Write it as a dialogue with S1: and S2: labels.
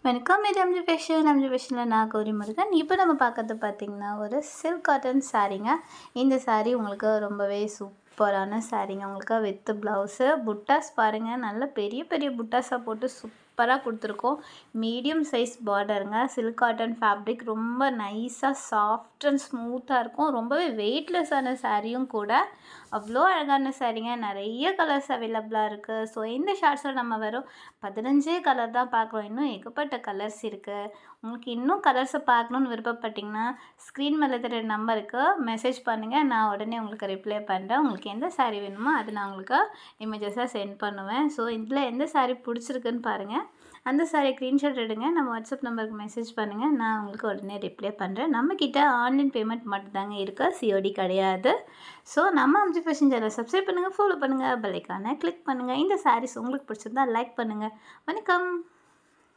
S1: வணக்கம். இது எம்ஜி ஃபேஷனில் நான் கௌரி முருகன். இப்போ நம்ம பார்க்கறது பார்த்திங்கன்னா ஒரு சில்க் காட்டன் சாரீங்க. இந்த சாரீ உங்களுக்கு ரொம்பவே சூப்பரான சாரீங்க. உங்களுக்கு வித் ப்ளவுஸு புட்டாஸ் பாருங்கள், நல்ல பெரிய பெரிய புட்டாஸாக போட்டு சூப்பராக கொடுத்துருக்கோம். மீடியம் சைஸ் பார்டருங்க. சில்க் காட்டன் ஃபேப்ரிக் ரொம்ப நைஸாக சாஃப்ட் அண்ட் ஸ்மூத்தாக இருக்கும். ரொம்பவே வெயிட்லெஸ்ஸான சாரியும் கூட. அவ்வளோ அழகான சாரீங்க. நிறைய கலர்ஸ் அவைலபிளாக இருக்குது. ஸோ இந்த ஷார்ட்ஸில் நம்ம வெறும் 15 கலர் தான் பார்க்குறோம். இன்னும் ஏகப்பட்ட கலர்ஸ் இருக்குது. உங்களுக்கு இன்னும் கலர்ஸை பார்க்கணுன்னு விருப்பப்பட்டிங்கன்னா ஸ்க்ரீன் மேலே இருக்கிற நம்பருக்கு மெசேஜ் பண்ணுங்கள். நான் உடனே உங்களுக்கு ரிப்ளை பண்ணுறேன். உங்களுக்கு எந்த சாரீ வேணுமோ அது நான் உங்களுக்கு இமேஜஸாக சென்ட் பண்ணுவேன். ஸோ இதில் எந்த சாரீ பிடிச்சிருக்குன்னு பாருங்கள். அந்த சாரீ ஸ்க்ரீன்ஷாட் எடுங்க, நம்ம வாட்ஸ்அப் நம்பருக்கு மெசேஜ் பண்ணுங்கள். நான் உங்களுக்கு உடனே ரிப்ளை பண்ணுறேன். நம்மக்கிட்ட ஆன்லைன் பேமெண்ட் மட்டும்தாங்க இருக்குது, சிஓடி கிடையாது. ஸோ நம்ம எம்ஜி ஃபேஷன் சேனலை சப்ஸ்கிரைப் பண்ணுங்கள், ஃபாலோ பண்ணுங்கள், பெல் ஐகானை கிளிக் பண்ணுங்கள். இந்த சாரீஸ் உங்களுக்கு பிடிச்சிருந்தா லைக் பண்ணுங்கள். வணக்கம்.